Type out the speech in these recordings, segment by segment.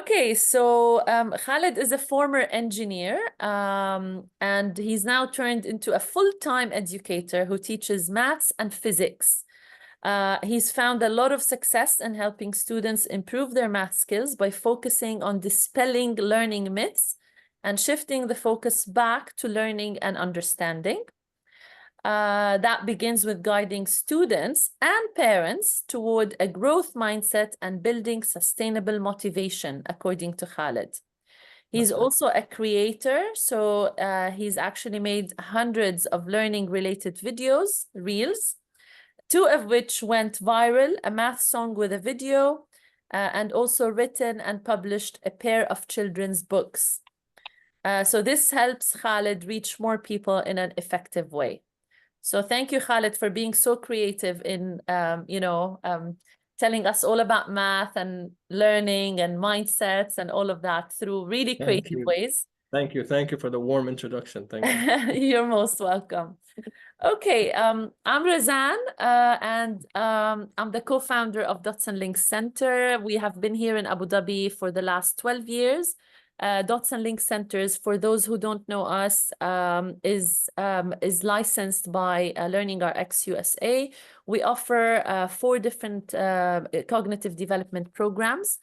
Okay, so Khaled is a former engineer, and he's now turned into a full-time educator who teaches maths and physics. He's found a lot of success in helping students improve their math skills by focusing on dispelling learning myths and shifting the focus back to learning and understanding. That begins with guiding students and parents toward a growth mindset and building sustainable motivation, according to Khaled. He's also a creator, so he's actually made hundreds of learning-related videos, reels, two of which went viral, a math song with a video, and also written and published a pair of children's books. So this helps Khaled reach more people in an effective way. So thank you, Khaled, for being so creative in, telling us all about math and learning and mindsets and all of that through really creative ways. Thank you. Thank you for the warm introduction. Thank you. You're most welcome. Okay, I'm Razan, and I'm the co-founder of Dots and Links Center. We have been here in Abu Dhabi for the last 12 years. Dots and Links Centers, for those who don't know us, is licensed by LearningRx USA. We offer 4 different cognitive development programs.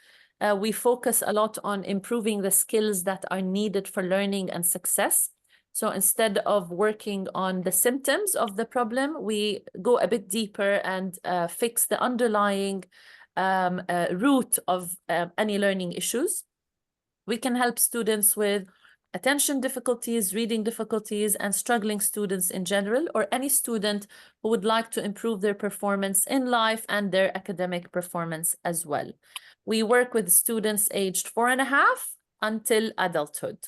We focus a lot on improving the skills that are needed for learning and success. So instead of working on the symptoms of the problem, we go a bit deeper and fix the underlying root of any learning issues. We can help students with attention difficulties, reading difficulties, and struggling students in general, or any student who would like to improve their performance in life and their academic performance as well. We work with students aged 4.5 until adulthood.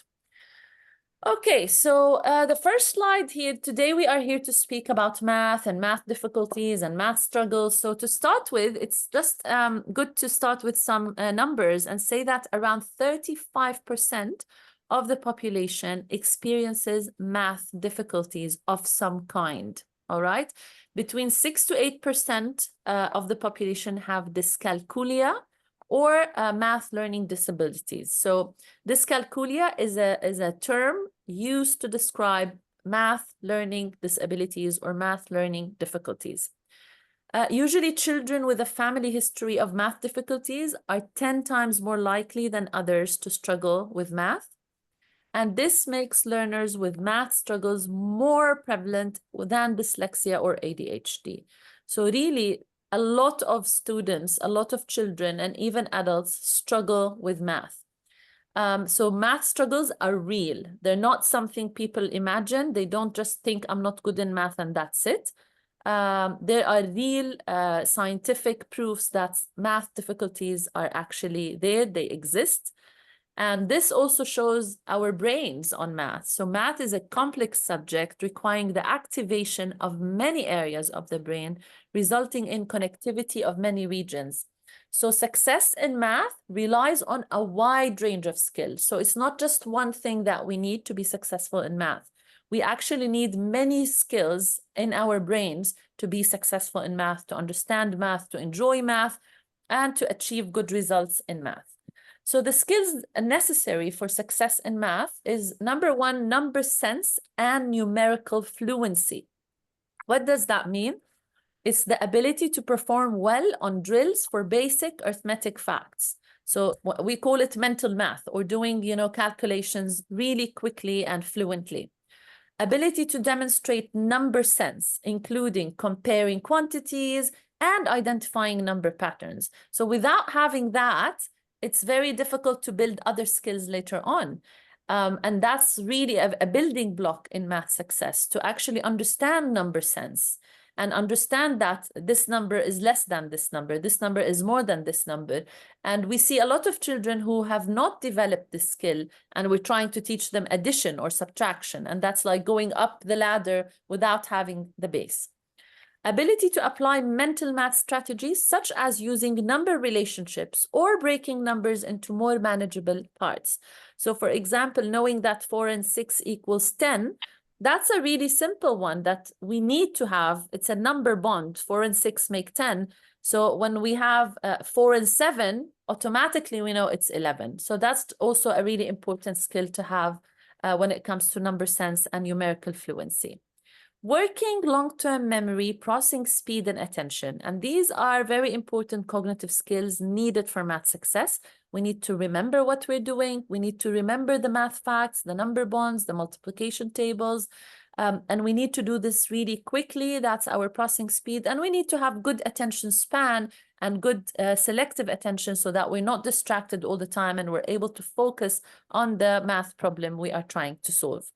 Okay, so the first slide here, today we are here to speak about math and math difficulties and math struggles. So to start with, it's just good to start with some numbers and say that around 35% of the population experiences math difficulties of some kind, all right? Between 6 to 8% of the population have dyscalculia, or math learning disabilities. So dyscalculia is a term used to describe math learning disabilities or math learning difficulties. Usually children with a family history of math difficulties are 10 times more likely than others to struggle with math. And this makes learners with math struggles more prevalent than dyslexia or ADHD. So really, a lot of students, a lot of children, and even adults struggle with math. So math struggles are real. They're not something people imagine. They don't just think I'm not good in math and that's it. There are real scientific proofs that math difficulties are actually there, they exist. And this also shows our brains on math. So math is a complex subject requiring the activation of many areas of the brain, resulting in connectivity of many regions. So success in math relies on a wide range of skills. So it's not just one thing that we need to be successful in math. We actually need many skills in our brains to be successful in math, to understand math, to enjoy math, and to achieve good results in math. So the skills necessary for success in math is number 1, number sense and numerical fluency. What does that mean? It's the ability to perform well on drills for basic arithmetic facts. So we call it mental math, or doing, calculations really quickly and fluently. Ability to demonstrate number sense, including comparing quantities and identifying number patterns. So without having that, it's very difficult to build other skills later on. And that's really a building block in math success, to actually understand number sense and understand that this number is less than this number is more than this number. And we see a lot of children who have not developed this skill, and we're trying to teach them addition or subtraction. And that's like going up the ladder without having the base. Ability to apply mental math strategies, such as using number relationships or breaking numbers into more manageable parts. So for example, knowing that 4 and 6 equals 10, that's a really simple one that we need to have. It's a number bond. 4 and 6 make 10. So when we have 4 and 7, automatically we know it's 11. So that's also a really important skill to have when it comes to number sense and numerical fluency. Working long-term memory, processing speed, and attention. And these are very important cognitive skills needed for math success. We need to remember what we're doing. We need to remember the math facts, the number bonds, the multiplication tables. And we need to do this really quickly. That's our processing speed. And we need to have good attention span and good selective attention so that we're not distracted all the time and we're able to focus on the math problem we are trying to solve.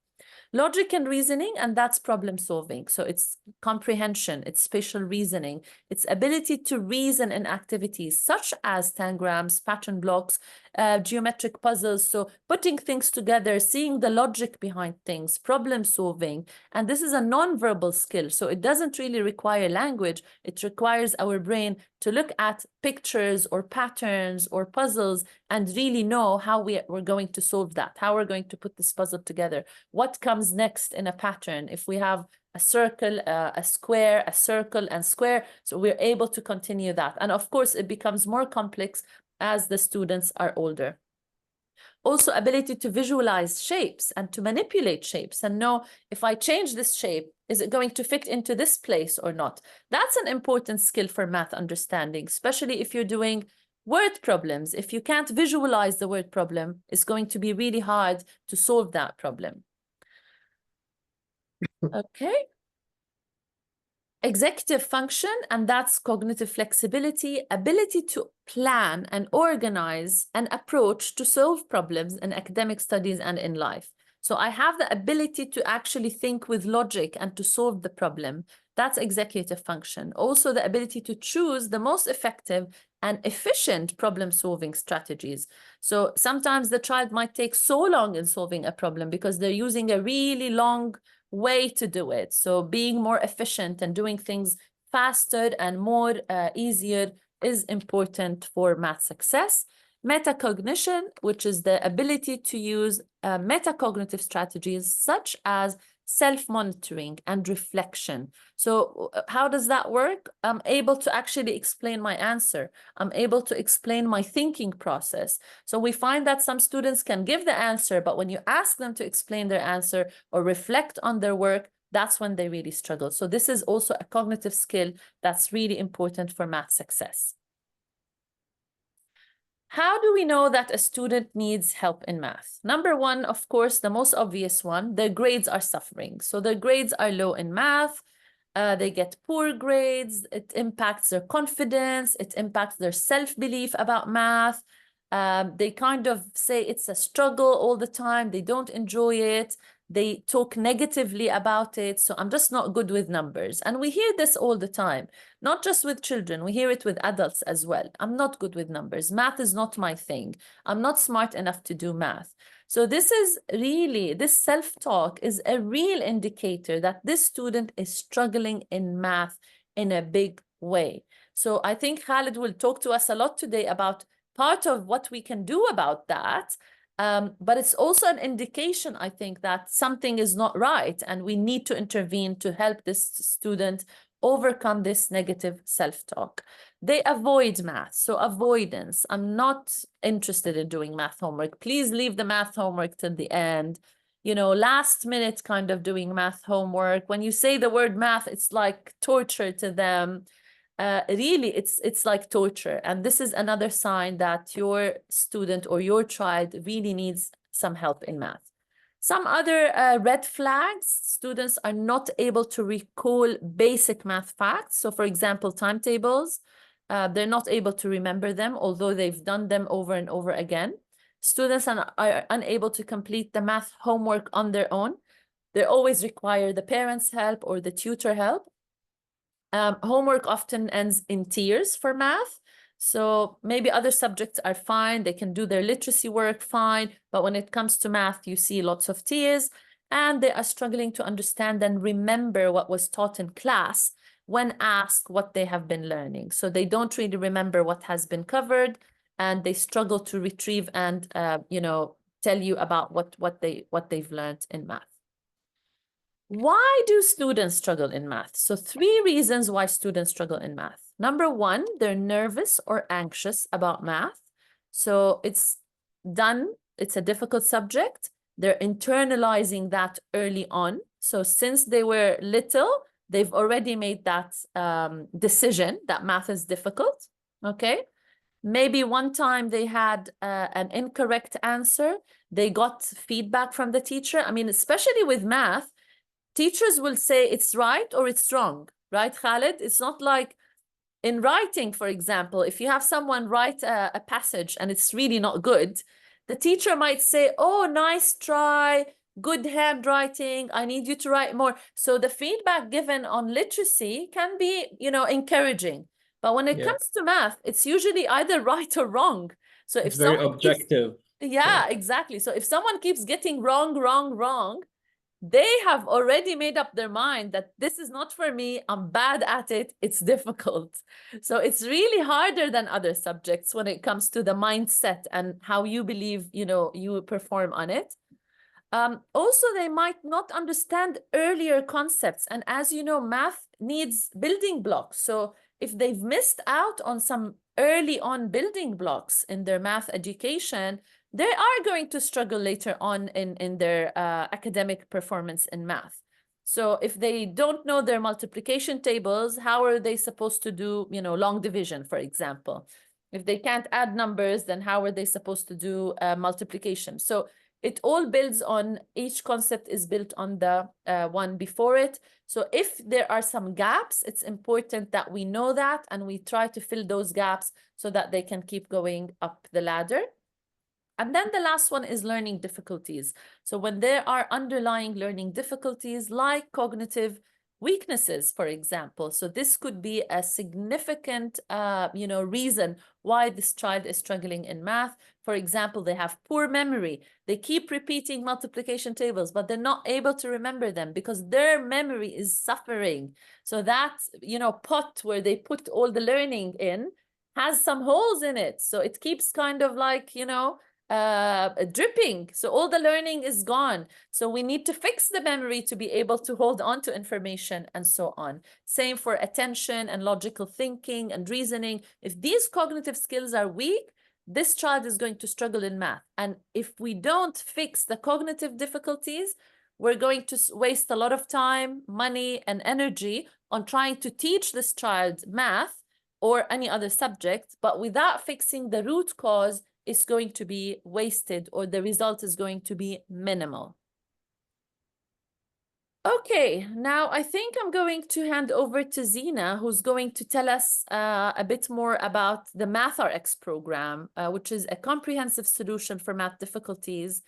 Logic and reasoning, and that's problem solving. So it's comprehension, it's spatial reasoning, it's ability to reason in activities such as tangrams, pattern blocks, geometric puzzles. So putting things together, seeing the logic behind things, problem solving. And this is a non-verbal skill. So it doesn't really require language. It requires our brain to look at pictures or patterns or puzzles and really know how we're going to solve that, how we're going to put this puzzle together, what comes next in a pattern. If we have a circle, a square, a circle, and square, so we're able to continue that. And of course, it becomes more complex as the students are older. Also, ability to visualize shapes and to manipulate shapes and know if I change this shape, is it going to fit into this place or not? That's an important skill for math understanding, especially if you're doing word problems. If you can't visualize the word problem, it's going to be really hard to solve that problem. Okay. Executive function, and that's cognitive flexibility, ability to plan and organize an approach to solve problems in academic studies and in life. So I have the ability to actually think with logic and to solve the problem. That's executive function. Also the ability to choose the most effective and efficient problem-solving strategies. So sometimes the child might take so long in solving a problem because they're using a really long way to do it. So being more efficient and doing things faster and more easier is important for math success. Metacognition, which is the ability to use metacognitive strategies such as self-monitoring and reflection. So how does that work? I'm able to actually explain my answer. I'm able to explain my thinking process. So we find that some students can give the answer, but when you ask them to explain their answer or reflect on their work, that's when they really struggle. So this is also a cognitive skill that's really important for math success. How do we know that a student needs help in math? Number one, of course, the most obvious one, their grades are suffering. So their grades are low in math. They get poor grades. It impacts their confidence. It impacts their self-belief about math. They kind of say it's a struggle all the time. They don't enjoy it. They talk negatively about it. So I'm just not good with numbers. And we hear this all the time, not just with children. We hear it with adults as well. I'm not good with numbers. Math is not my thing. I'm not smart enough to do math. So this is really, this self-talk is a real indicator that this student is struggling in math in a big way. So I think Khaled will talk to us a lot today about part of what we can do about that. But it's also an indication, I think, that something is not right and we need to intervene to help this student overcome this negative self-talk. They avoid math, so avoidance. I'm not interested in doing math homework. Please leave the math homework till the end. You know, last minute kind of doing math homework. When you say the word math, it's like torture to them. Really, it's like torture. And this is another sign that your student or your child really needs some help in math. Some other red flags: students are not able to recall basic math facts. So for example, timetables, they're not able to remember them, although they've done them over and over again. Students are unable to complete the math homework on their own. They always require the parents' help or the tutor help. Homework often ends in tears for math. So maybe other subjects are fine. They can do their literacy work fine. But when it comes to math, you see lots of tears, and they are struggling to understand and remember what was taught in class when asked what they have been learning. So they don't really remember what has been covered, and they struggle to retrieve and, you know, tell you about what they've learned in math. Why do students struggle in math? So 3 reasons why students struggle in math. Number one, they're nervous or anxious about math. So it's a difficult subject. They're internalizing that early on. So since they were little, they've already made that decision that math is difficult, okay? Maybe one time they had an incorrect answer. They got feedback from the teacher. I mean, especially with math, teachers will say it's right or it's wrong, right, Khaled? It's not like in writing, for example, if you have someone write a passage and it's really not good, the teacher might say, oh, nice try, good handwriting, I need you to write more. So the feedback given on literacy can be, encouraging. But when it comes to math, it's usually either right or wrong. So if It's very someone objective. yeah, exactly. So if someone keeps getting wrong, they have already made up their mind that this is not for me, I'm bad at it, it's difficult. So it's really harder than other subjects when it comes to the mindset and how you believe, you perform on it. Also, they might not understand earlier concepts. And as you know, math needs building blocks. So if they've missed out on some early on building blocks in their math education, they are going to struggle later on in their academic performance in math. So if they don't know their multiplication tables, how are they supposed to do, long division, for example? If they can't add numbers, then how are they supposed to do multiplication? So it all builds on, each concept is built on the one before it. So if there are some gaps, it's important that we know that and we try to fill those gaps so that they can keep going up the ladder. And then the last one is learning difficulties. So when there are underlying learning difficulties like cognitive weaknesses, for example, so this could be a significant, reason why this child is struggling in math. For example, they have poor memory. They keep repeating multiplication tables, but they're not able to remember them because their memory is suffering. So that, pot where they put all the learning in has some holes in it. So it keeps kind of like, dripping. So all the learning is gone. So we need to fix the memory to be able to hold on to information and so on. Same for attention and logical thinking and reasoning. If these cognitive skills are weak, this child is going to struggle in math. And if we don't fix the cognitive difficulties, we're going to waste a lot of time, money, and energy on trying to teach this child math or any other subject, but without fixing the root cause, it's going to be wasted or the result is going to be minimal. Okay, now I think I'm going to hand over to Zinah, who's going to tell us a bit more about the MathRx program, which is a comprehensive solution for math difficulties.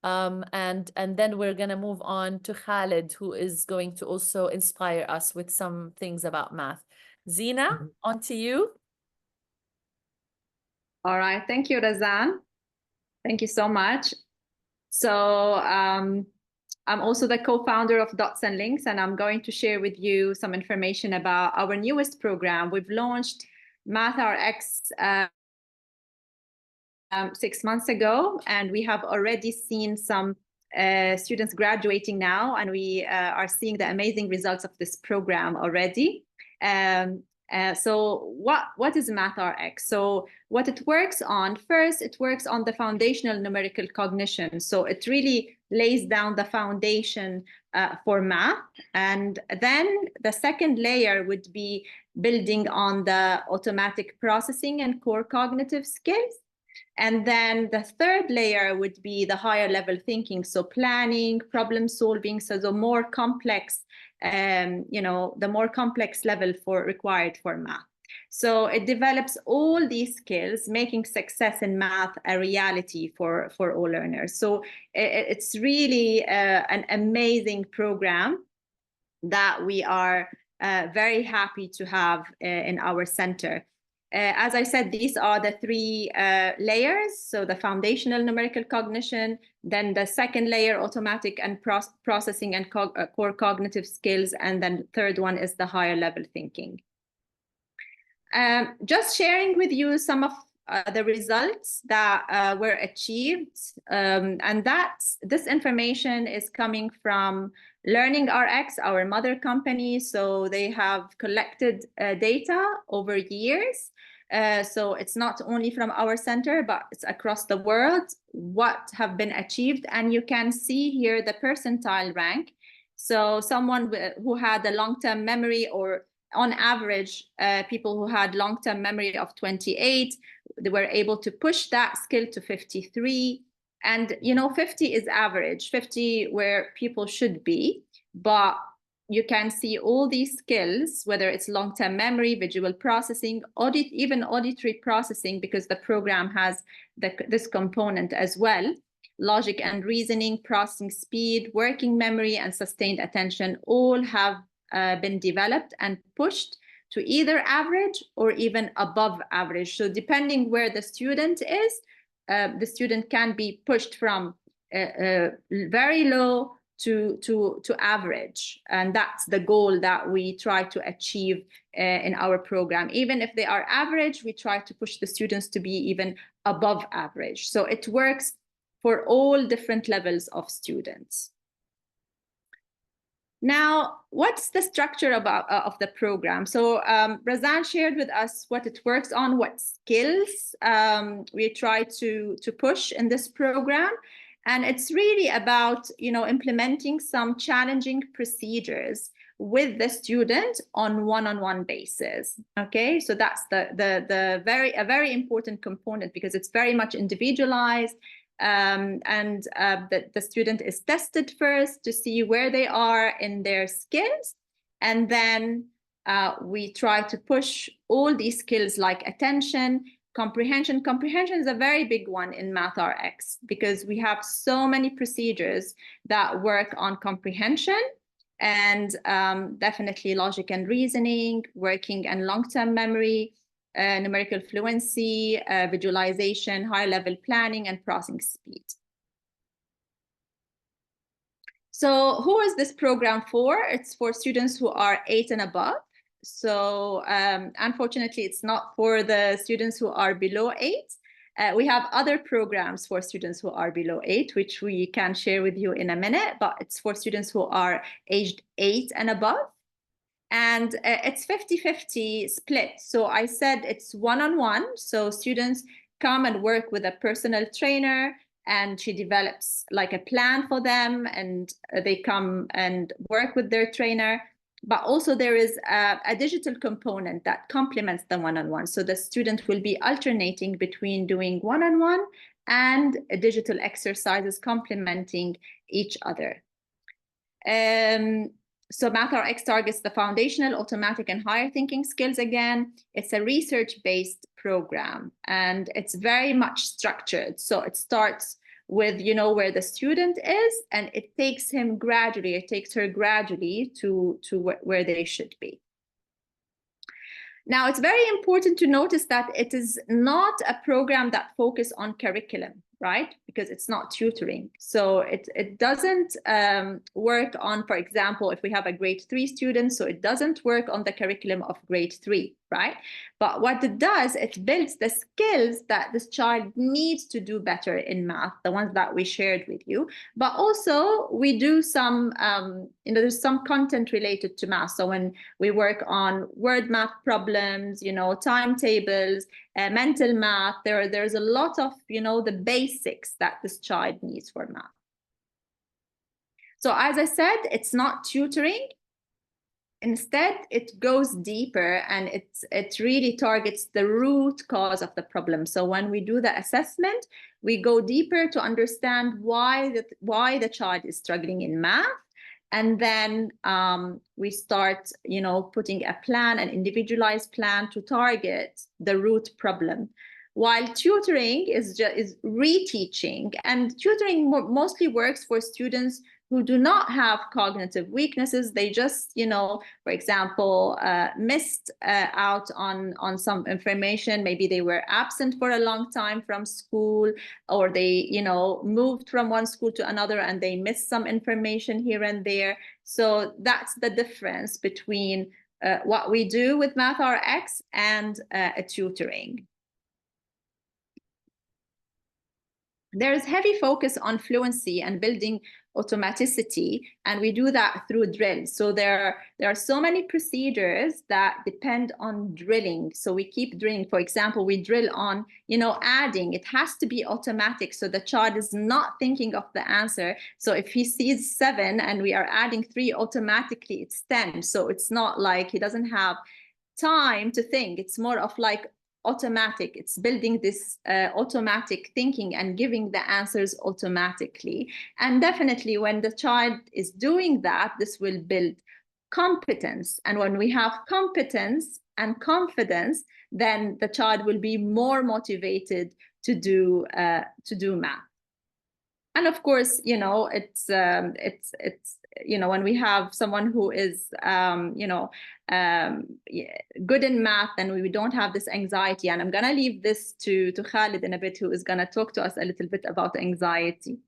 And then we're going to move on to Khaled, who is going to also inspire us with some things about math. Zinah, on to you. All right, thank you, Razan. Thank you so much. So I'm also the co-founder of Dots and Links, and I'm going to share with you some information about our newest program. We've launched MathRx 6 months ago, and we have already seen some students graduating now, and we are seeing the amazing results of this program already. So what is MathRx? So what it works on, first, it works on the foundational numerical cognition. So it really lays down the foundation for math. And then the second layer would be building on the automatic processing and core cognitive skills. And then the third layer would be the higher level thinking. So planning, problem solving, so the more complex the more complex level required for math. So it develops all these skills, making success in math a reality for all learners. So it's really an amazing program that we are very happy to have in our center. As I said, these are the three layers. So the foundational numerical cognition, then the second layer, automatic and processing and core cognitive skills, and then the third one is the higher level thinking. Just sharing with you some of the results that were achieved, and this information is coming from LearningRx, our mother company. So they have collected data over years. So it's not only from our center, but it's across the world what have been achieved. And you can see here the percentile rank. So someone who had a long-term memory, or on average, people who had long-term memory of 28, they were able to push that skill to 53. And, 50 is average, 50 where people should be. But you can see all these skills, whether it's long-term memory, visual processing, even auditory processing, because the program has this component as well. Logic and reasoning, processing speed, working memory, and sustained attention all have been developed and pushed to either average or even above average. So depending where the student is, the student can be pushed from very low to average. And that's the goal that we try to achieve in our program. Even if they are average, we try to push the students to be even above average. So it works for all different levels of students. Now, what's the structure of the program? So Razan shared with us what it works on, what skills we try to push in this program. And it's really about, implementing some challenging procedures with the student on one-on-one basis. Okay, so that's a very important component, because it's very much individualized. The student is tested first to see where they are in their skills, and then we try to push all these skills like attention, comprehension. Comprehension is a very big one in MathRx, because we have so many procedures that work on comprehension, and definitely logic and reasoning, working and long-term memory, numerical fluency, visualization, high-level planning, and processing speed. So who is this program for? It's for students who are 8 and above. So unfortunately, it's not for the students who are below 8. We have other programs for students who are below 8, which we can share with you in a minute, but it's for students who are aged 8 and above. And it's 50-50 split. So I said it's one-on-one. So students come and work with a personal trainer, and she develops like a plan for them, and they come and work with their trainer. But also there is a digital component that complements the one-on-one. So the student will be alternating between doing one-on-one and digital exercises complementing each other. So MathRx targets the foundational, automatic, and higher thinking skills again. It's a research-based program, and it's very much structured. So it starts with, where the student is, and it takes him gradually, it takes her gradually to where they should be. Now, it's very important to notice that it is not a program that focuses on curriculum, right? Because it's not tutoring. So it doesn't work on, for example, if we have a grade 3 student, so it doesn't work on the curriculum of grade 3, right? But what it does, it builds the skills that this child needs to do better in math, the ones that we shared with you. But also we do some, there's some content related to math. So when we work on word math problems, timetables, mental math, there's a lot of, the basics that this child needs for math. So as I said, it's not tutoring. Instead, it goes deeper, and it really targets the root cause of the problem. So when we do the assessment, we go deeper to understand why the child is struggling in math. And then we start, putting a plan, an individualized plan to target the root problem. While tutoring is reteaching, and tutoring mostly works for students who do not have cognitive weaknesses. They just, for example, missed out on some information. Maybe they were absent for a long time from school, or they, moved from one school to another and they missed some information here and there. So that's the difference between what we do with MathRx and a tutoring. There is heavy focus on fluency and building automaticity, and we do that through drills. So there are so many procedures that depend on drilling. So we keep drilling. For example, we drill on, adding. It has to be automatic, so the child is not thinking of the answer. So if he sees 7 and we are adding 3, automatically it's 10. So it's not like he doesn't have time to think. It's more of like automatic. It's building this automatic thinking and giving the answers automatically. And definitely when the child is doing that, this will build competence. And when we have competence and confidence, then the child will be more motivated to do math. And of course, it's when we have someone who is, good in math, then we don't have this anxiety. And I'm going to leave this to Khaled in a bit, who is going to talk to us a little bit about anxiety.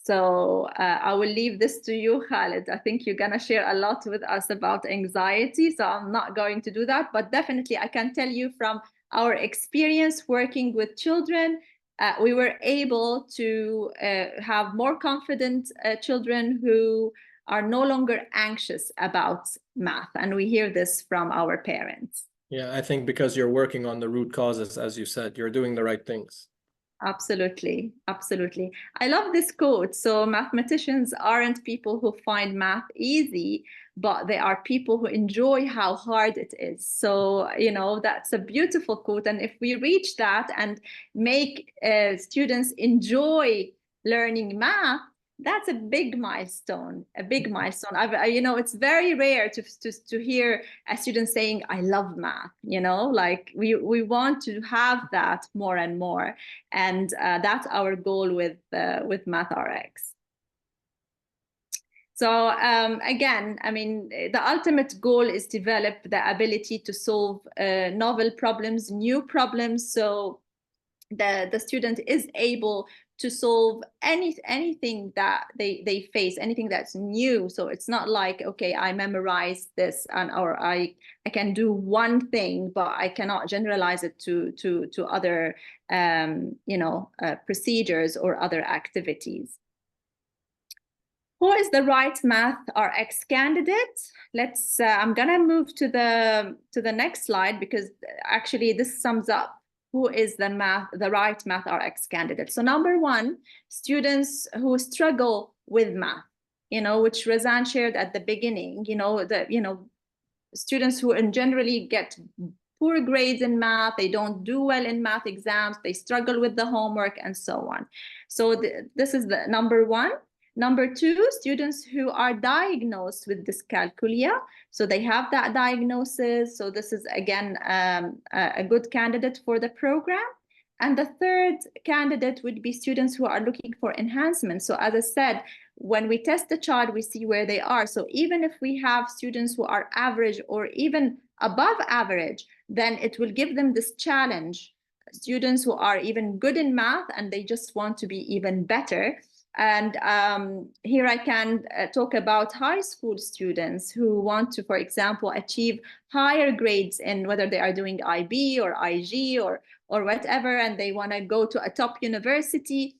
So I will leave this to you, Khaled. I think you're going to share a lot with us about anxiety. So I'm not going to do that. But definitely, I can tell you from our experience working with children, we were able to have more confident children who are no longer anxious about math. And we hear this from our parents. Yeah, I think because you're working on the root causes, as you said, you're doing the right things. Absolutely. Absolutely. I love this quote. So mathematicians aren't people who find math easy, but they are people who enjoy how hard it is. So, that's a beautiful quote. And if we reach that and make students enjoy learning math, that's a big milestone, it's very rare to hear a student saying, I love math, like we want to have that more and more. And that's our goal with MathRx. So again, the ultimate goal is to develop the ability to solve novel problems, new problems. So the student is able to solve anything that they face, anything that's new. So it's not like, okay, I memorized this or I can do one thing, but I cannot generalize it to other procedures or other activities. Who is the right MathRx candidate? I'm gonna move to the next slide, because actually this sums up who is the right MathRx candidate. So number 1, students who struggle with math, which Razan shared at the beginning, students who generally get poor grades in math, they don't do well in math exams, they struggle with the homework and so on. So this is the number 1. Number 2, students who are diagnosed with dyscalculia. So they have that diagnosis. So this is, again, a good candidate for the program. And the third candidate would be students who are looking for enhancement. So as I said, when we test the child, we see where they are. So even if we have students who are average or even above average, then it will give them this challenge. Students who are even good in math and they just want to be even better. And here I can talk about high school students who want to, for example, achieve higher grades in whether they are doing IB or IG or whatever, and they want to go to a top university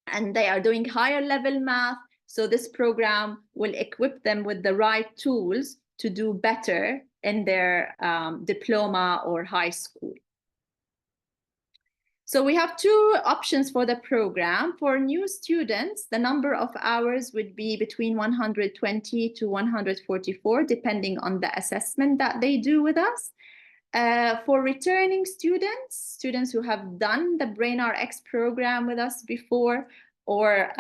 and they are doing higher level math. So this program will equip them with the right tools to do better in their diploma or high school. So we have 2 options for the program. For new students, the number of hours would be between 120 to 144, depending on the assessment that they do with us. For returning students who have done the MathRx program with us before, or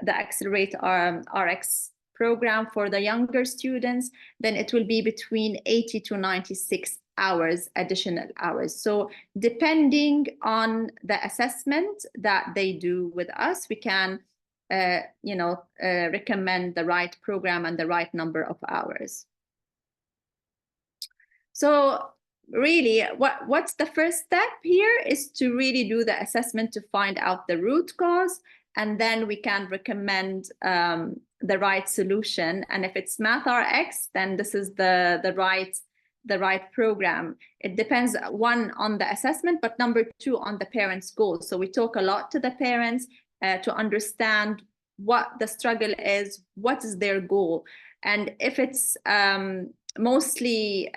the Accelerate RX program for the younger students, then it will be between 80 to 96 hours, additional hours. So depending on the assessment that they do with us, we can recommend the right program and the right number of hours. So really, what's the first step here is to really do the assessment to find out the root cause, and then we can recommend the right solution. And if it's MathRx, then this is the right the right program. It depends, one, on the assessment, but number two, on the parents' goals. So we talk a lot to the parents to understand what the struggle is, what is their goal. And if it's mostly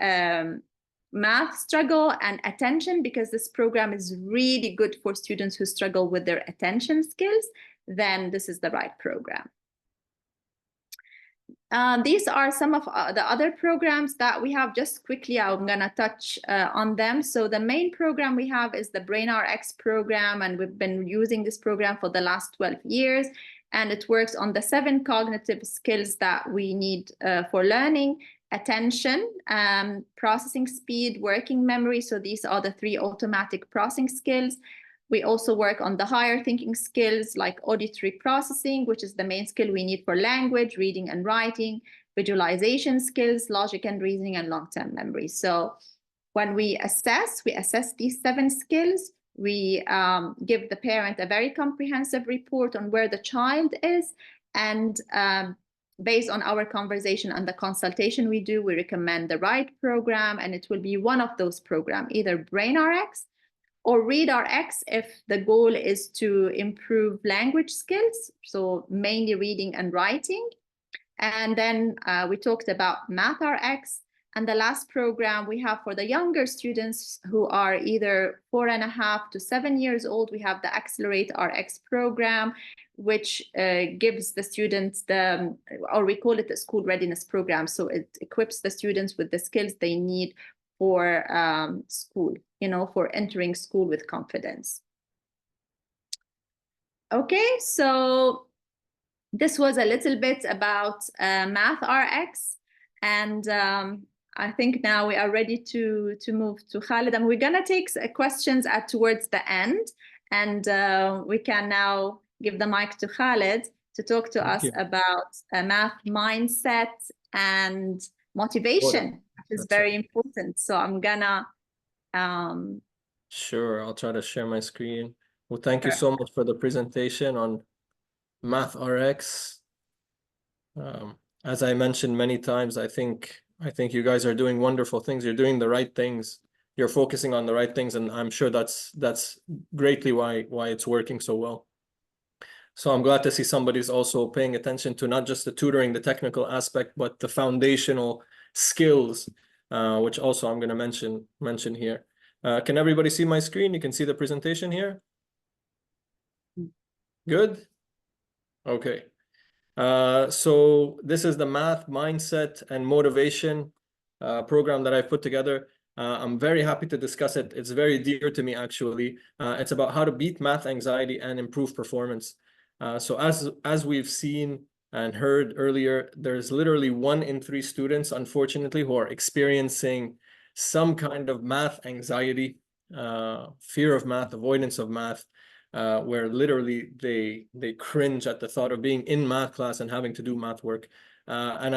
math struggle and attention, because this program is really good for students who struggle with their attention skills, then this is the right program. These are some of the other programs that we have. Just quickly, I'm going to touch on them. So the main program we have is the MathRx program, and we've been using this program for the last 12 years. And it works on the 7 cognitive skills that we need for learning: attention, processing speed, working memory. So these are the 3 automatic processing skills. We also work on the higher thinking skills like auditory processing, which is the main skill we need for language, reading and writing, visualization skills, logic and reasoning, and long-term memory. So when we assess these 7 skills. We give the parent a very comprehensive report on where the child is, and based on our conversation and the consultation we do, we recommend the right program, and it will be one of those programs, either MathRx or ReadRx if the goal is to improve language skills, so mainly reading and writing. And then we talked about MathRx. And the last program we have for the younger students who are either 4.5 to 7 years old, we have the MathRx program, which gives the students or we call it the school readiness program. So it equips the students with the skills they need for school, for entering school with confidence. Okay, so this was a little bit about MathRx, and I think now we are ready to move to Khaled, and we're gonna take questions towards the end, and we can now give the mic to Khaled to talk to us about math mindset and motivation, which is very important. So I'm gonna Sure, I'll try to share my screen. Well, thank you so much for the presentation on MathRx. As I mentioned many times, I think you guys are doing wonderful things. You're doing the right things. You're focusing on the right things, and I'm sure that's greatly why it's working so well. So I'm glad to see somebody's also paying attention to not just the tutoring, the technical aspect, but the foundational skills, which also I'm going to mention here. Can everybody see my screen? You can see the presentation here? Good? Okay. So this is the math mindset and motivation program that I've put together. I'm very happy to discuss it. It's very dear to me, actually. It's about how to beat math anxiety and improve performance. So as we've seen and heard earlier, there's literally 1 in 3 students, unfortunately, who are experiencing some kind of math anxiety, fear of math, avoidance of math, where literally they cringe at the thought of being in math class and having to do math work. And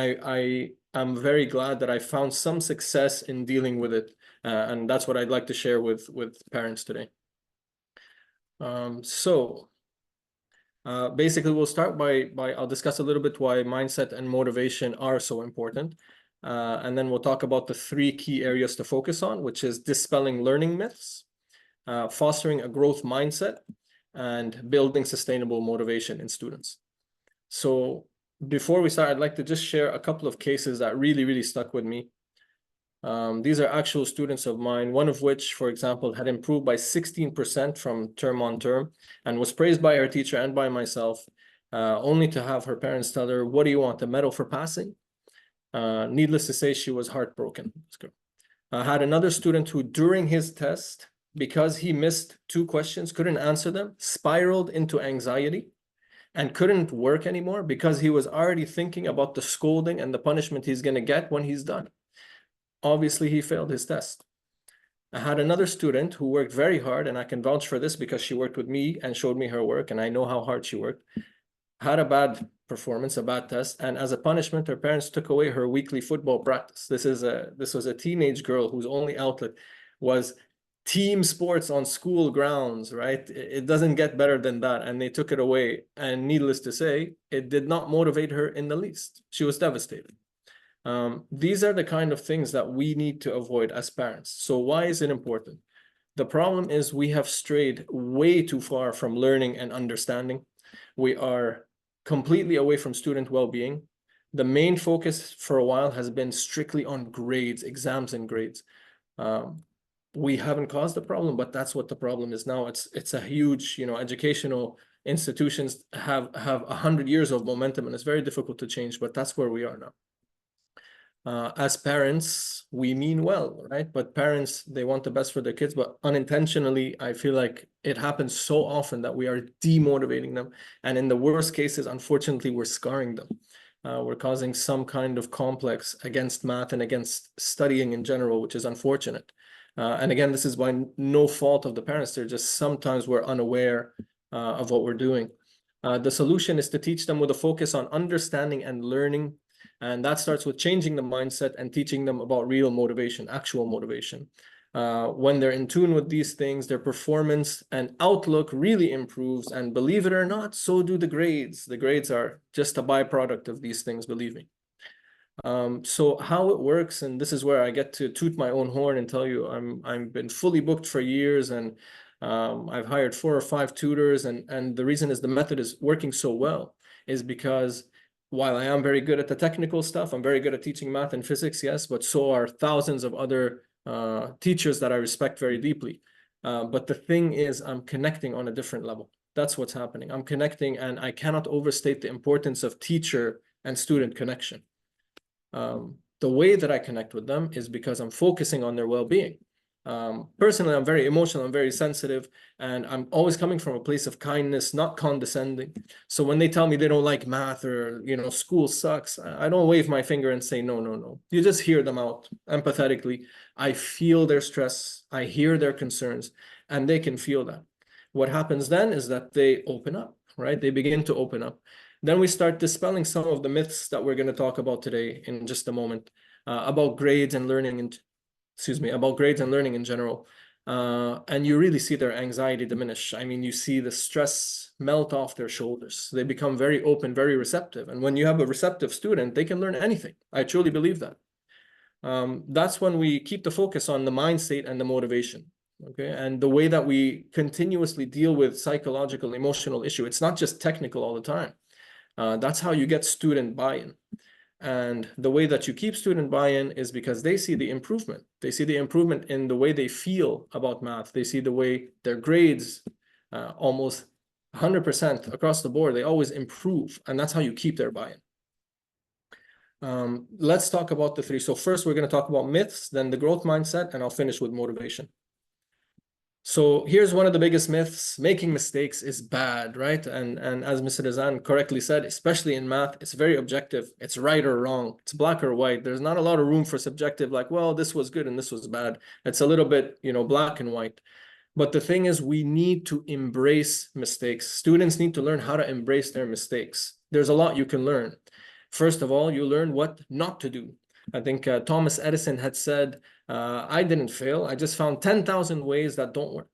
I'm very glad that I found some success in dealing with it. And that's what I'd like to share with parents today. Basically, we'll start by I'll discuss a little bit why mindset and motivation are so important. And then we'll talk about the 3 key areas to focus on, which is dispelling learning myths, fostering a growth mindset, and building sustainable motivation in students. So before we start, I'd like to just share a couple of cases that really stuck with me. These are actual students of mine, one of which, for example, had improved by 16% from term on term and was praised by her teacher and by myself, only to have her parents tell her, "What do you want, a medal for passing?" Needless to say, she was heartbroken. I had another student who, during his test, because he missed 2 questions, couldn't answer them, spiraled into anxiety and couldn't work anymore because he was already thinking about the scolding and the punishment he's going to get when he's done. Obviously, he failed his test. I had another student who worked very hard, and I can vouch for this because she worked with me and showed me her work, and I know how hard she worked. Had a bad performance, a bad test, and as a punishment, her parents took away her weekly football practice. This was a teenage girl whose only outlet was team sports on school grounds, right? It doesn't get better than that, and they took it away. And needless to say, it did not motivate her in the least. She was devastated. These are the kind of things that we need to avoid as parents. So why is it important? The problem is we have strayed way too far from learning and understanding. We are completely away from student well-being. The main focus for a while has been strictly on grades, exams and grades. We haven't caused the problem, but that's what the problem is now. It's a huge, educational institutions have 100 years of momentum, and it's very difficult to change, but that's where we are now. As parents, we mean well, right? But parents, they want the best for their kids, but unintentionally, I feel like it happens so often that we are demotivating them. And in the worst cases, unfortunately, we're scarring them. We're causing some kind of complex against math and against studying in general, which is unfortunate. And again, this is by no fault of the parents. They're just sometimes we're unaware of what we're doing. The solution is to teach them with a focus on understanding and learning. And that starts with changing the mindset and teaching them about real motivation, actual motivation. When they're in tune with these things, their performance and outlook really improves. And believe it or not, so do the grades. The grades are just a byproduct of these things, believe me. So how it works, and this is where I get to toot my own horn and tell you I've been fully booked for years, and I've hired 4 or 5 tutors, and the reason is the method is working so well is because while I am very good at the technical stuff, I'm very good at teaching math and physics, yes, but so are thousands of other teachers that I respect very deeply. But the thing is, I'm connecting on a different level. That's what's happening. I'm connecting, and I cannot overstate the importance of teacher and student connection. The way that I connect with them is because I'm focusing on their well-being. Personally, I'm very emotional, I'm very sensitive, and I'm always coming from a place of kindness, not condescending. So when they tell me they don't like math or, school sucks, I don't wave my finger and say, no. You just hear them out empathetically. I feel their stress, I hear their concerns, and they can feel that. What happens then is that they open up, right? They begin to open up. Then we start dispelling some of the myths that we're going to talk about today in just a moment, about grades and learning, about grades and learning in general. And you really see their anxiety diminish. I mean, you see the stress melt off their shoulders. They become very open, very receptive. And when you have a receptive student, they can learn anything. I truly believe that. That's when we keep the focus on the mind state and the motivation. Okay, and the way that we continuously deal with psychological, emotional issue, it's not just technical all the time. That's how you get student buy-in. And the way that you keep student buy-in is because they see the improvement. They see the improvement in the way they feel about math. They see the way their grades, almost 100% across the board, they always improve. And that's how you keep their buy-in. Let's talk about the 3. So first, we're going to talk about myths, then the growth mindset, and I'll finish with motivation. So here's one of the biggest myths: making mistakes is bad, right? And as Mr. Razan correctly said, especially in math, it's very objective. It's right or wrong. It's black or white. There's not a lot of room for subjective, like, well, this was good and this was bad. It's a little bit, black and white. But the thing is, we need to embrace mistakes. Students need to learn how to embrace their mistakes. There's a lot you can learn. First of all, you learn what not to do. I think Thomas Edison had said, I didn't fail. I just found 10,000 ways that don't work.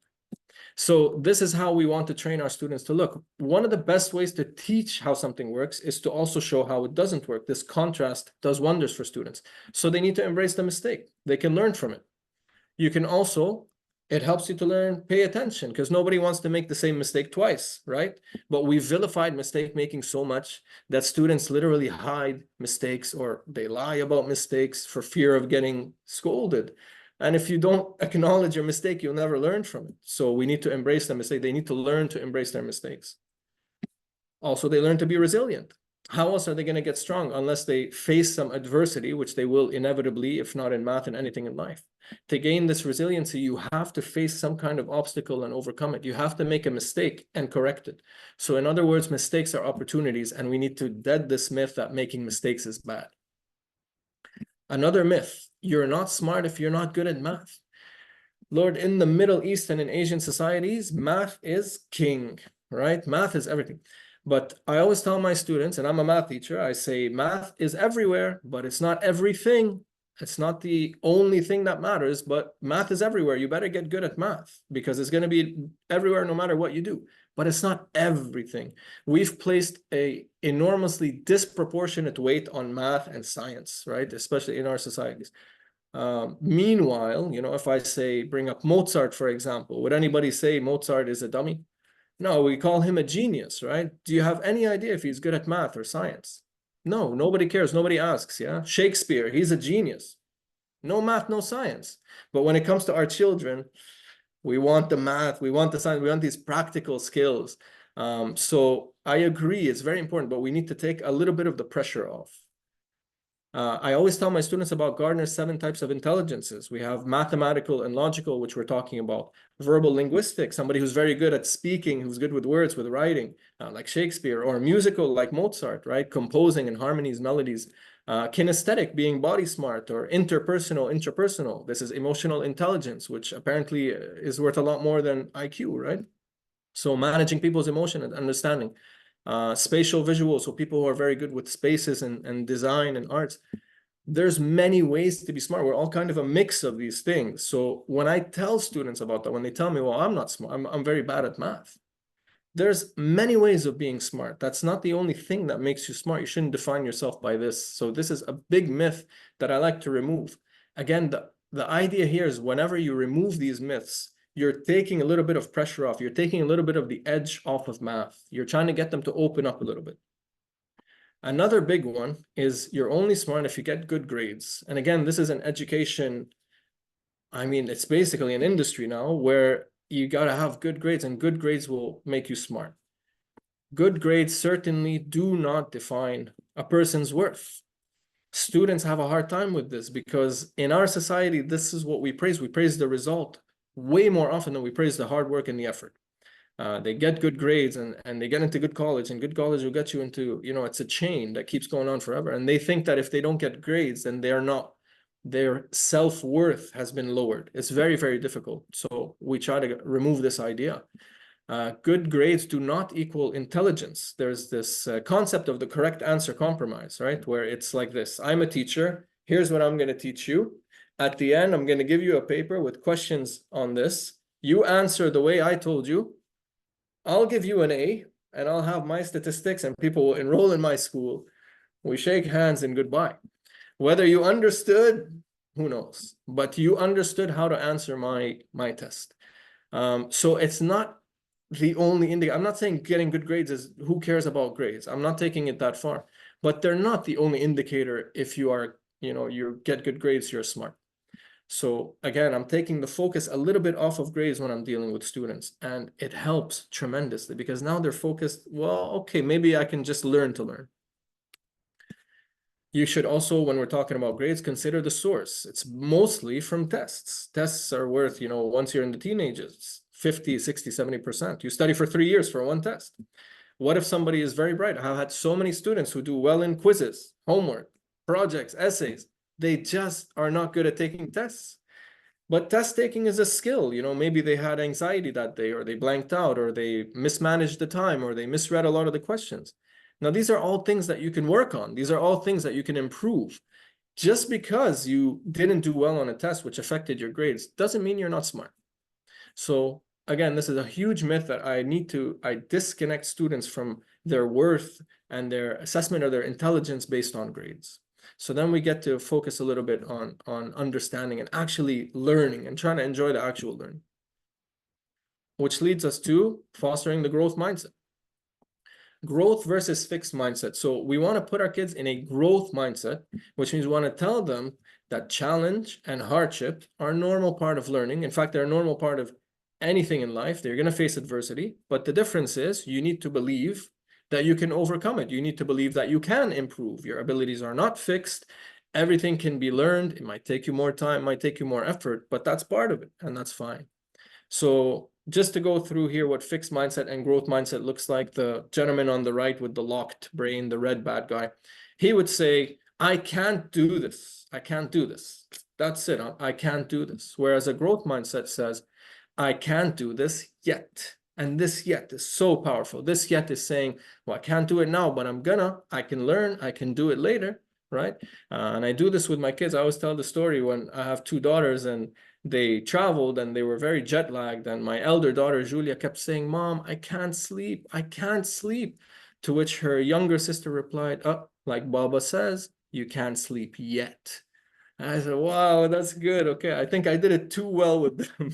So this is how we want to train our students to look. One of the best ways to teach how something works is to also show how it doesn't work. This contrast does wonders for students. So they need to embrace the mistake. They can learn from it. You can also, it helps you to learn, pay attention, because nobody wants to make the same mistake twice, right? But we vilified mistake making so much that students literally hide mistakes, or they lie about mistakes for fear of getting scolded. And if you don't acknowledge your mistake, you'll never learn from it. So we need to embrace the mistake. They need to learn to embrace their mistakes. Also, they learn to be resilient. How else are they going to get strong unless they face some adversity, which they will inevitably, if not in math and anything in life? To gain this resiliency, you have to face some kind of obstacle and overcome it. You have to make a mistake and correct it. So in other words, mistakes are opportunities, and we need to dead this myth that making mistakes is bad. Another myth: you're not smart if you're not good at math. Lord, in the Middle East and in Asian societies, math is king, right? Math is everything. But I always tell my students, and I'm a math teacher, I say math is everywhere, but it's not everything. It's not the only thing that matters, but math is everywhere. You better get good at math because it's going to be everywhere no matter what you do. but it's not everything. We've placed a enormously disproportionate weight on math and science, right? Especially in our societies. Meanwhile, you know, if I say, bring up Mozart, for example, would anybody say Mozart is a dummy? No, we call him a genius, right? Do you have any idea if he's good at math or science? No, nobody cares. Nobody asks, yeah? Shakespeare, he's a genius. No math, no science. But when it comes to our children, we want the math, we want the science, we want these practical skills. So I agree, it's very important, but we need to take a little bit of the pressure off. I always tell my students about Gardner's 7 types of intelligences. We have mathematical and logical, which we're talking about. Verbal linguistic, somebody who's very good at speaking, who's good with words, with writing, like Shakespeare, or musical, like Mozart, right? Composing and harmonies, melodies. Kinesthetic, being body smart, or interpersonal, intrapersonal. This is emotional intelligence, which apparently is worth a lot more than IQ, right? So managing people's emotion and understanding. Spatial visual, so people who are very good with spaces and design and arts. There's many ways to be smart. We're all kind of a mix of these things. So when I tell students about that, when they tell me, well, I'm not smart, I'm very bad at math. There's many ways of being smart. That's not the only thing that makes you smart. You shouldn't define yourself by this. So this is a big myth that I like to remove. Again, the idea here is whenever you remove these myths, you're taking a little bit of pressure off. You're taking a little bit of the edge off of math. You're trying to get them to open up a little bit. Another big one is you're only smart if you get good grades. And again, this is an education. I mean, it's basically an industry now where you got to have good grades, and good grades will make you smart. Good grades certainly do not define a person's worth. Students have a hard time with this because in our society, this is what we praise. We praise the result way more often than we praise the hard work and the effort. They get good grades and they get into good college, and good college will get you into, you know, it's a chain that keeps going on forever. And they think that if they don't get grades, then their self-worth has been lowered. It's very, very difficult. So we try to remove this idea. Good grades do not equal intelligence. There's this concept of the correct answer compromise, right? Where it's like this: I'm a teacher. Here's what I'm going to teach you. At the end, I'm going to give you a paper with questions on this. You answer the way I told you. I'll give you an A, and I'll have my statistics, and people will enroll in my school. We shake hands and goodbye. Whether you understood, who knows? But you understood how to answer my test. So it's not the only indicator. I'm not saying getting good grades is who cares about grades. I'm not taking it that far. But they're not the only indicator. If you are, you know, you get good grades, you're smart. So again, I'm taking the focus a little bit off of grades when I'm dealing with students, and it helps tremendously because now they're focused, well, okay, maybe I can just learn to learn. You should also, when we're talking about grades, consider the source. It's mostly from tests. Tests are worth, you know, once you're in the teenagers, 50, 60, 70%. You study for 3 years for one test. What if somebody is very bright? I've had so many students who do well in quizzes, homework, projects, essays. They just are not good at taking tests. But test taking is a skill. You know, maybe they had anxiety that day, or they blanked out, or they mismanaged the time, or they misread a lot of the questions. Now, these are all things that you can work on. These are all things that you can improve. Just because you didn't do well on a test, which affected your grades, doesn't mean you're not smart. So again, this is a huge myth that I disconnect students from their worth and their assessment of their intelligence based on grades. So then we get to focus a little bit on understanding and actually learning and trying to enjoy the actual learning. Which leads us to fostering the growth mindset. Growth versus fixed mindset. So we want to put our kids in a growth mindset, which means we want to tell them that challenge and hardship are a normal part of learning. In fact, they're a normal part of anything in life. They're going to face adversity. But the difference is you need to believe that you can overcome it. You need to believe that you can improve. Your abilities are not fixed. Everything can be learned. It might take you more time, might take you more effort, but that's part of it, and that's fine. So just to go through here what fixed mindset and growth mindset looks like, the gentleman on the right with the locked brain, the red bad guy, he would say, I can't do this. I can't do this. That's it. I can't do this. Whereas a growth mindset says, I can't do this yet. And this yet is so powerful. This yet is saying, well, I can't do it now, but I can learn, I can do it later, right? And I do this with my kids. I always tell the story when I have 2 daughters and they traveled and they were very jet lagged. And my elder daughter, Julia, kept saying, Mom, I can't sleep. I can't sleep. To which her younger sister replied, oh, like Baba says, you can't sleep yet. And I said, wow, that's good. Okay, I think I did it too well with them.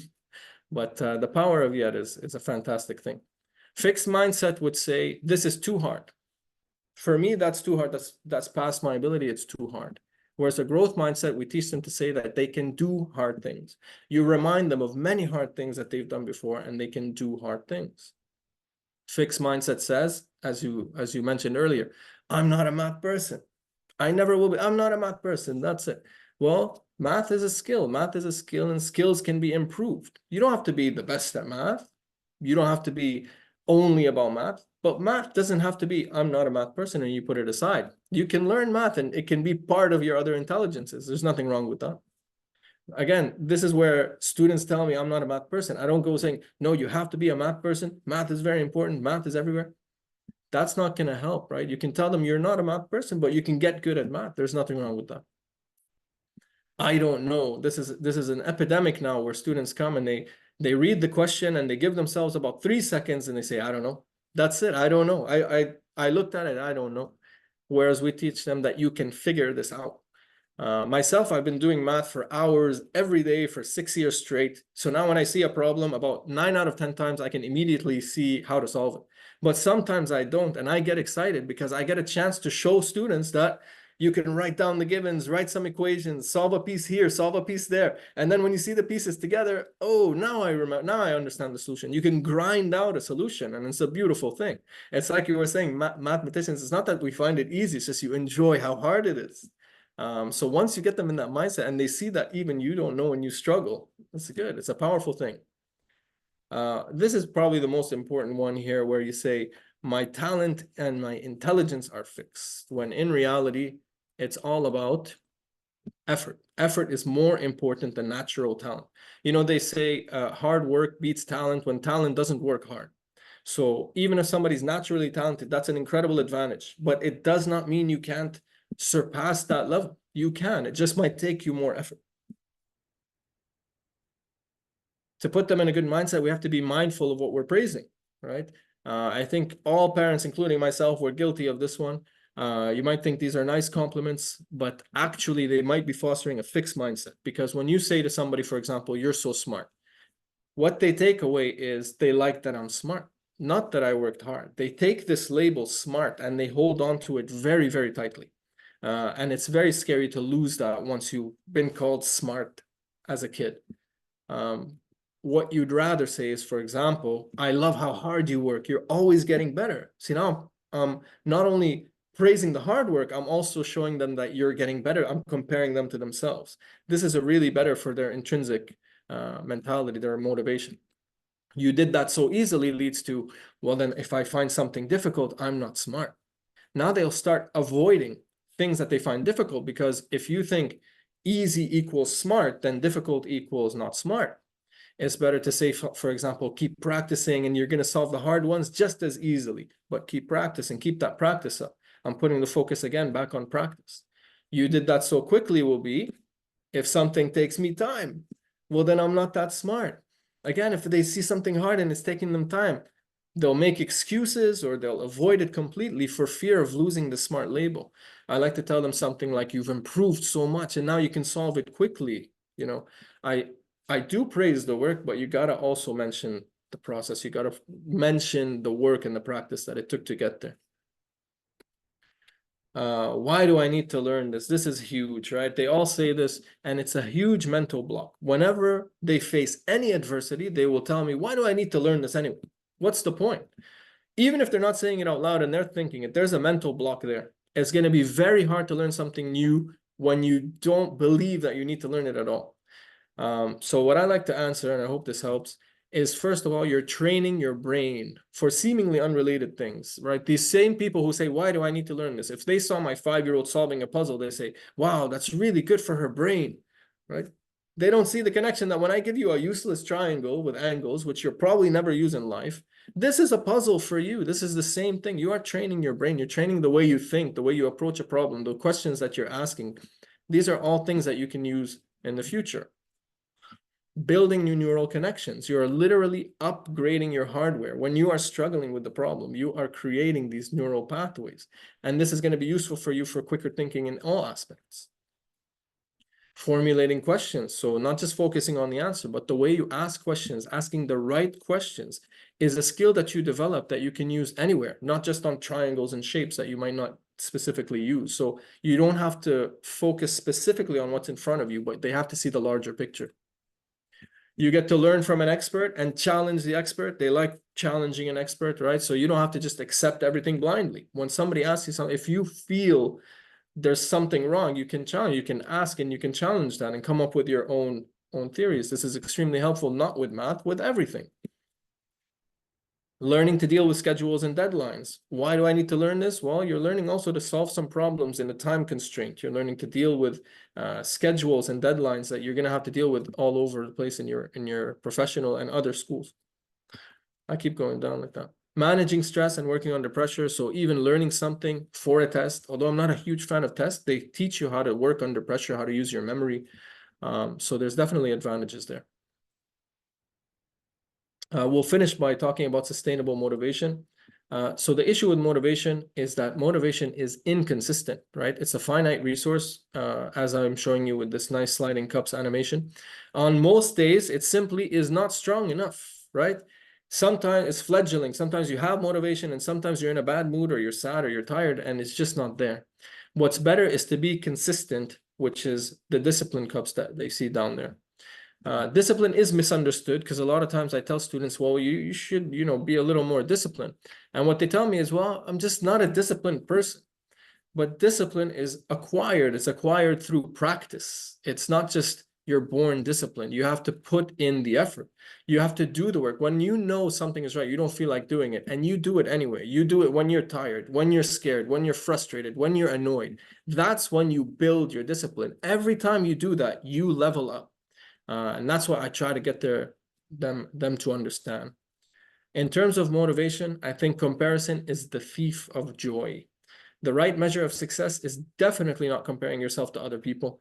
But the power of yet is a fantastic thing. Fixed mindset would say, this is too hard. For me, that's too hard. That's past my ability. It's too hard. Whereas a growth mindset, we teach them to say that they can do hard things. You remind them of many hard things that they've done before, and they can do hard things. Fixed mindset says, as you mentioned earlier, I'm not a math person. I never will be. I'm not a math person. That's it. Well, math is a skill. Math is a skill, and skills can be improved. You don't have to be the best at math. You don't have to be only about math, but math doesn't have to be, I'm not a math person, and you put it aside. You can learn math, and it can be part of your other intelligences. There's nothing wrong with that. Again, this is where students tell me I'm not a math person. I don't go saying, no, you have to be a math person. Math is very important. Math is everywhere. That's not going to help, right? You can tell them you're not a math person, but you can get good at math. There's nothing wrong with that. I don't know. This is an epidemic now where students come and they read the question and they give themselves about 3 seconds and they say, I don't know. That's it. I don't know. I looked at it. I don't know. Whereas we teach them that you can figure this out. Myself, I've been doing math for hours every day for 6 years straight. So now when I see a problem, about 9 out of 10 times, I can immediately see how to solve it. But sometimes I don't, and I get excited because I get a chance to show students that you can write down the givens, write some equations, solve a piece here, solve a piece there. And then when you see the pieces together, oh, now I remember, now I understand the solution. You can grind out a solution, and it's a beautiful thing. It's like you were saying, mathematicians, it's not that we find it easy, it's just you enjoy how hard it is. So once you get them in that mindset and they see that even you don't know and you struggle, that's good. It's a powerful thing. This is probably the most important one here, where you say, my talent and my intelligence are fixed, when in reality, it's all about effort. Effort is more important than natural talent. You know, they say hard work beats talent when talent doesn't work hard. So even if somebody's naturally talented, that's an incredible advantage, but it does not mean you can't surpass that level. You can. It just might take you more effort. To put them in a good mindset, we have to be mindful of what we're praising, right? I think all parents, including myself, were guilty of this one. You might think these are nice compliments, but actually they might be fostering a fixed mindset, because when you say to somebody, for example, you're so smart, what they take away is they like that I'm smart, not that I worked hard. They take this label smart and they hold on to it very, very tightly. And it's very scary to lose that once you've been called smart as a kid. What you'd rather say is, for example, I love how hard you work. You're always getting better. See, now not only praising the hard work, I'm also showing them that you're getting better. I'm comparing them to themselves. This is a really better for their intrinsic mentality, their motivation. You did that so easily leads to, well, then if I find something difficult, I'm not smart. Now they'll start avoiding things that they find difficult, because if you think easy equals smart, then difficult equals not smart. It's better to say, for example, keep practicing and you're going to solve the hard ones just as easily, but keep practicing, keep that practice up. I'm putting the focus again back on practice. You did that so quickly will be, if something takes me time, well, then I'm not that smart. Again, if they see something hard and it's taking them time, they'll make excuses or they'll avoid it completely for fear of losing the smart label. I like to tell them something like, you've improved so much and now you can solve it quickly. You know, I do praise the work, but you got to also mention the process. You got to mention the work and the practice that it took to get there. Why do I need to learn this? This is huge, right? They all say this, and it's a huge mental block. Whenever they face any adversity, they will tell me, why do I need to learn this anyway? What's the point? Even if they're not saying it out loud and they're thinking it, there's a mental block there. It's going to be very hard to learn something new when you don't believe that you need to learn it at all. So what I like to answer, and I hope this helps, is first of all, you're training your brain for seemingly unrelated things, right? These same people who say, why do I need to learn this? If they saw my 5-year-old solving a puzzle, they say, wow, that's really good for her brain, right? They don't see the connection that when I give you a useless triangle with angles, which you'll probably never use in life, this is a puzzle for you. This is the same thing. You are training your brain. You're training the way you think, the way you approach a problem, the questions that you're asking. These are all things that you can use in the future. building new neural connections. You are literally upgrading your hardware. When you are struggling with the problem, you are creating these neural pathways. And this is going to be useful for you for quicker thinking in all aspects. Formulating questions. So not just focusing on the answer, but the way you ask questions, asking the right questions is a skill that you develop that you can use anywhere, not just on triangles and shapes that you might not specifically use. So you don't have to focus specifically on what's in front of you, but they have to see the larger picture. You get to learn from an expert and challenge the expert. They like challenging an expert, right? So you don't have to just accept everything blindly. When somebody asks you something, if you feel there's something wrong, you can challenge, you can ask, and you can challenge that and come up with your own theories. This is extremely helpful, not with math, with everything. Learning to deal with schedules and deadlines. Why do I need to learn this? Well, you're learning also to solve some problems in a time constraint. You're learning to deal with schedules and deadlines that you're going to have to deal with all over the place in your professional and other schools. I keep going down like that. Managing stress and working under pressure. So even learning something for a test, although I'm not a huge fan of tests, they teach you how to work under pressure, how to use your memory. So there's definitely advantages there. We'll finish by talking about sustainable motivation. So the issue with motivation is that motivation is inconsistent, right? It's a finite resource, as I'm showing you with this nice sliding cups animation. On most days, it simply is not strong enough, right? Sometimes it's fledgling. Sometimes you have motivation and sometimes you're in a bad mood or you're sad or you're tired and it's just not there. What's better is to be consistent, which is the discipline cups that they see down there. Discipline is misunderstood because a lot of times I tell students, well, you should, be a little more disciplined. And what they tell me is, well, I'm just not a disciplined person. But discipline is acquired. It's acquired through practice. It's not just you're born disciplined. You have to put in the effort. You have to do the work. When you know something is right, you don't feel like doing it, and you do it anyway. You do it when you're tired, when you're scared, when you're frustrated, when you're annoyed. That's when you build your discipline. Every time you do that, you level up. And that's what I try to get them to understand. In terms of motivation, I think comparison is the thief of joy. The right measure of success is definitely not comparing yourself to other people.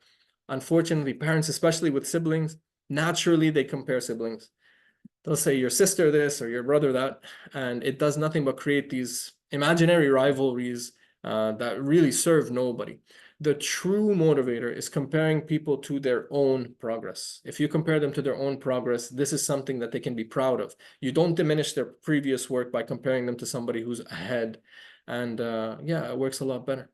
Unfortunately, parents, especially with siblings, naturally they compare siblings. They'll say your sister this or your brother that, and it does nothing but create these imaginary rivalries that really serve nobody. The true motivator is comparing people to their own progress. If you compare them to their own progress, this is something that they can be proud of. You don't diminish their previous work by comparing them to somebody who's ahead. And yeah, it works a lot better.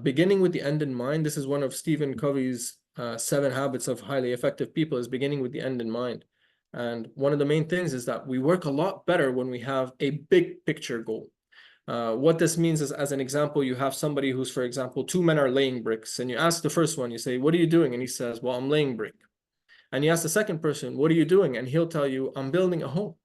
Beginning with the end in mind. This is one of Stephen Covey's 7 habits of highly effective people, is beginning with the end in mind. And one of the main things is that we work a lot better when we have a big picture goal. What this means is, as an example, you have somebody who's, for example, 2 men are laying bricks, and you ask the first one, you say, what are you doing? And he says, well, I'm laying brick. And you ask the second person, what are you doing? And he'll tell you, I'm building a home.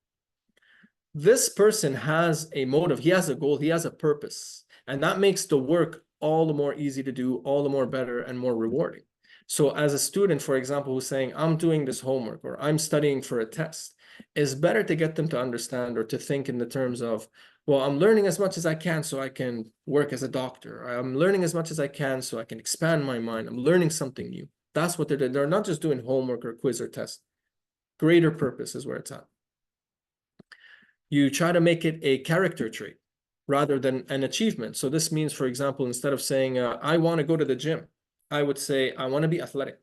This person has a motive, he has a goal, he has a purpose, and that makes the work all the more easy to do, all the more better and more rewarding. So as a student, for example, who's saying, I'm doing this homework or I'm studying for a test, it's better to get them to understand or to think in the terms of, well, I'm learning as much as I can so I can work as a doctor. I'm learning as much as I can so I can expand my mind. I'm learning something new. That's what they're doing. They're not just doing homework or quiz or test. Greater purpose is where it's at. You try to make it a character trait rather than an achievement. So this means, for example, instead of saying, I want to go to the gym, I would say, I want to be athletic.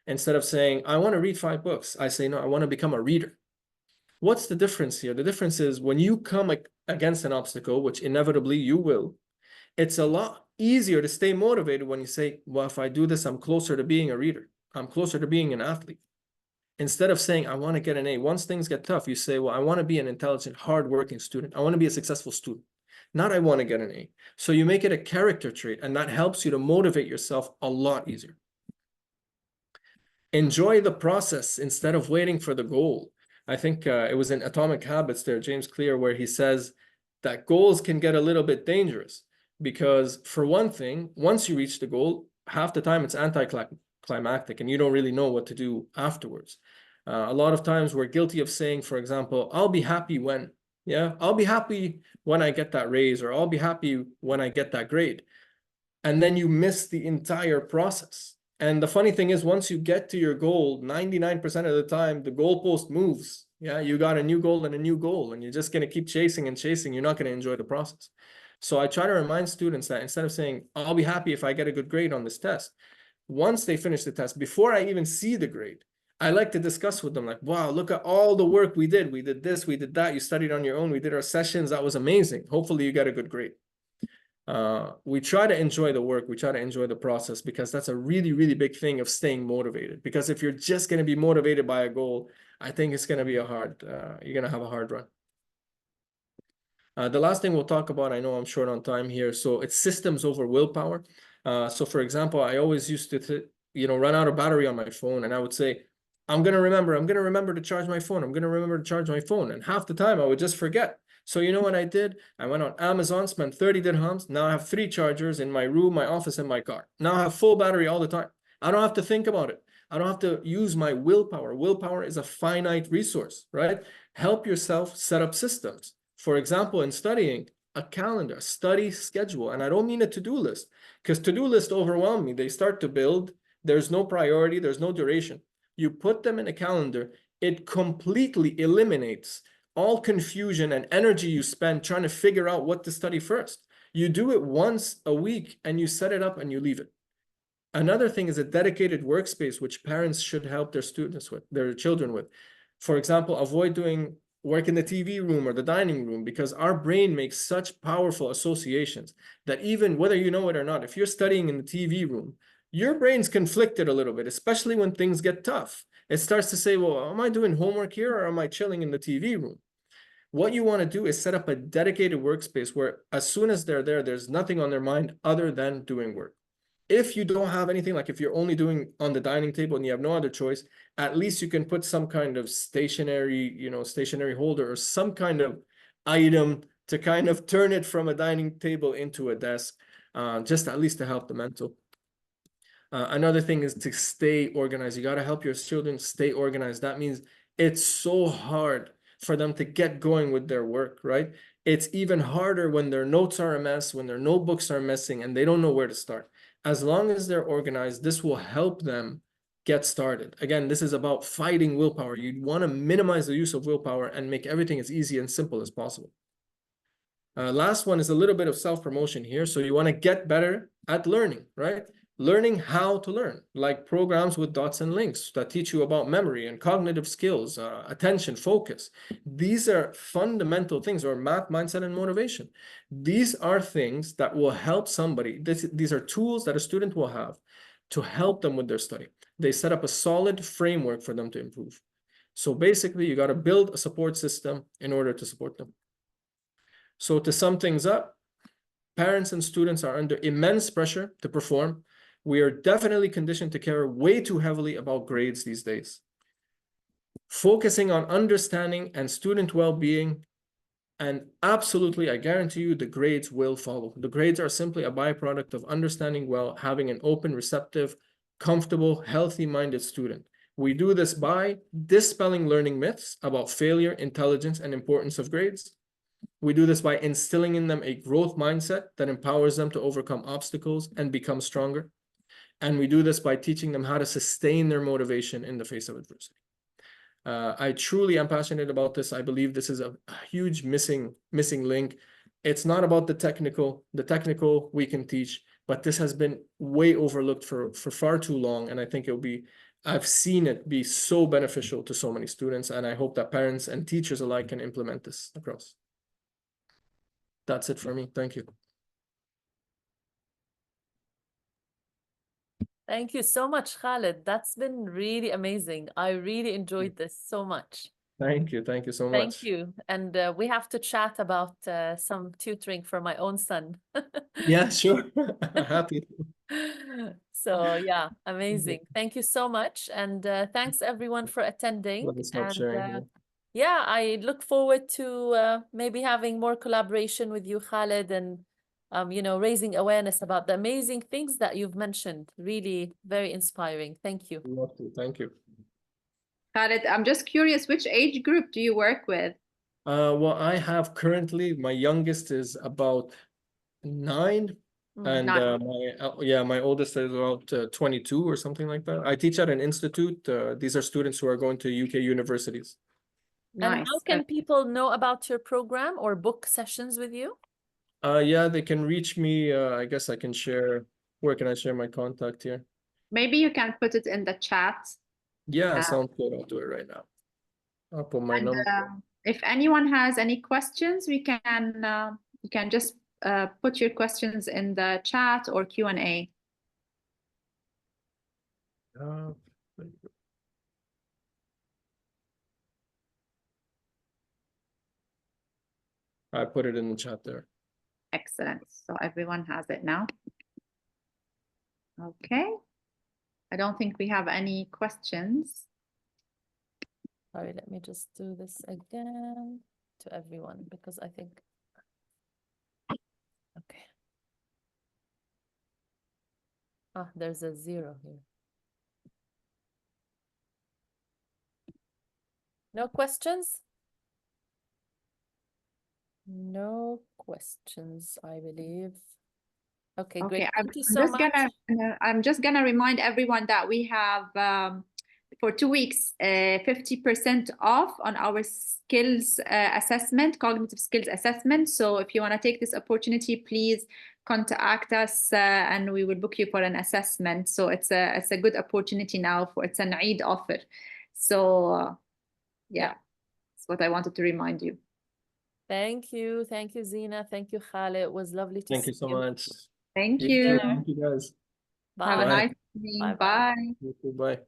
Instead of saying, I want to read 5 books, I say, no, I want to become a reader. What's the difference here? The difference is when you come against an obstacle, which inevitably you will, it's a lot easier to stay motivated when you say, well, if I do this, I'm closer to being a reader. I'm closer to being an athlete. Instead of saying, I want to get an A, once things get tough, you say, well, I want to be an intelligent, hardworking student. I want to be a successful student. Not I want to get an A. So you make it a character trait, and that helps you to motivate yourself a lot easier. Enjoy the process instead of waiting for the goal. I think it was in Atomic Habits there, James Clear, where he says that goals can get a little bit dangerous because, for one thing, once you reach the goal, half the time it's anticlimactic and you don't really know what to do afterwards. A lot of times we're guilty of saying, for example, I'll be happy when, I'll be happy when I get that raise, or I'll be happy when I get that grade. And then you miss the entire process. And the funny thing is, once you get to your goal, 99% of the time, the goalpost moves. Yeah, you got a new goal and a new goal, and you're just going to keep chasing and chasing. You're not going to enjoy the process. So I try to remind students that instead of saying, I'll be happy if I get a good grade on this test, once they finish the test, before I even see the grade, I like to discuss with them like, wow, look at all the work we did. We did this, we did that. You studied on your own. We did our sessions. That was amazing. Hopefully you get a good grade. We try to enjoy the work. We try to enjoy the process, because that's a really, really big thing of staying motivated. Because if you're just going to be motivated by a goal, I think it's going to be you're going to have a hard run. The last thing we'll talk about, I know I'm short on time here, so it's systems over willpower. So for example, I always used to, run out of battery on my phone, and I would say, I'm going to remember to charge my phone. I'm going to remember to charge my phone. And half the time I would just forget. So you know what I did? I went on Amazon, spent 30 dirhams. Now I have 3 chargers in my room, my office, and my car. Now I have full battery all the time. I don't have to think about it. I don't have to use my willpower. Willpower is a finite resource, right? Help yourself set up systems. For example, in studying, a calendar, study schedule. And I don't mean a to-do list, because to-do lists overwhelm me. They start to build. There's no priority. There's no duration. You put them in a calendar, it completely eliminates all confusion and energy you spend trying to figure out what to study first. You do it once a week and you set it up and you leave it. Another thing is a dedicated workspace, which parents should help their students with, their children with. For example, avoid doing work in the TV room or the dining room, because our brain makes such powerful associations that even whether you know it or not, if you're studying in the TV room, your brain's conflicted a little bit, especially when things get tough. It starts to say, well, am I doing homework here or am I chilling in the TV room? What you want to do is set up a dedicated workspace where as soon as they're there, there's nothing on their mind other than doing work. If you don't have anything, like if you're only doing on the dining table and you have no other choice, at least you can put some kind of stationary, stationary holder or some kind of item to kind of turn it from a dining table into a desk, just at least to help the mental. Another thing is to stay organized. You got to help your children stay organized. That means it's so hard for them to get going with their work, right? It's even harder when their notes are a mess, when their notebooks are missing, and they don't know where to start. As long as they're organized, this will help them get started. Again, this is about fighting willpower. You want to minimize the use of willpower and make everything as easy and simple as possible. Last one is a little bit of self-promotion here. So you want to get better at learning, right? Learning how to learn, like programs with dots and links that teach you about memory and cognitive skills, attention, focus. These are fundamental things, or math, mindset, and motivation. These are things that will help somebody. These are tools that a student will have to help them with their study. They set up a solid framework for them to improve. So basically, you got to build a support system in order to support them. So to sum things up, parents and students are under immense pressure to perform. We are definitely conditioned to care way too heavily about grades these days. Focusing on understanding and student well-being, and absolutely, I guarantee you, the grades will follow. The grades are simply a byproduct of understanding well, having an open, receptive, comfortable, healthy-minded student. We do this by dispelling learning myths about failure, intelligence, and importance of grades. We do this by instilling in them a growth mindset that empowers them to overcome obstacles and become stronger. And we do this by teaching them how to sustain their motivation in the face of adversity. I truly am passionate about this. I believe this is a huge missing link. It's not about the technical. The technical we can teach, but this has been way overlooked for far too long. And I think I've seen it be so beneficial to so many students. And I hope that parents and teachers alike can implement this across. That's it for me. Thank you. Thank you so much, Khaled. That's been really amazing. I really enjoyed this so much. Thank you. Thank you so much. Thank you. And we have to chat about some tutoring for my own son. Yeah, sure. Happy. So yeah, amazing. Thank you so much. And thanks everyone for attending. Let me stop And sharing. yeah, I look forward to maybe having more collaboration with you, Khaled, and raising awareness about the amazing things that you've mentioned. Really very inspiring. Thank you. Love to. Thank you. Khaled, I'm just curious, which age group do you work with? Well, I have currently, my youngest is about 9, And my oldest is about 22 or something like that. I teach at an institute. These are students who are going to UK universities. And Nice. how can people know about your program or book sessions with you? Yeah, they can reach me. I guess I can share. Where can I share my contact here? Maybe you can put it in the chat. Yeah, sounds good. I'll do it right now. I'll put my And number. if anyone has any questions, you can just put your questions in the chat or Q&A. I put it in the chat there. Excellent. So everyone has it now. Okay. I don't think we have any questions. Sorry, let me just do this again to everyone because I think, okay. Ah, there's a 0 here. No questions? No questions, I believe. Okay, great. Okay, Thank you so much. I'm just gonna remind everyone that we have for 2 weeks 50% off on our skills assessment, cognitive skills assessment. So if you want to take this opportunity, please contact us and we will book you for an assessment. So it's a good opportunity now it's an Eid offer. So yeah, that's what I wanted to remind you. Thank you, Zinah. Thank you, Khaled. It was lovely to see you. Thank you so much. Thank You you. too. Thank you guys. Bye. Have a Bye. nice evening. Bye-bye. Bye. You too. Bye.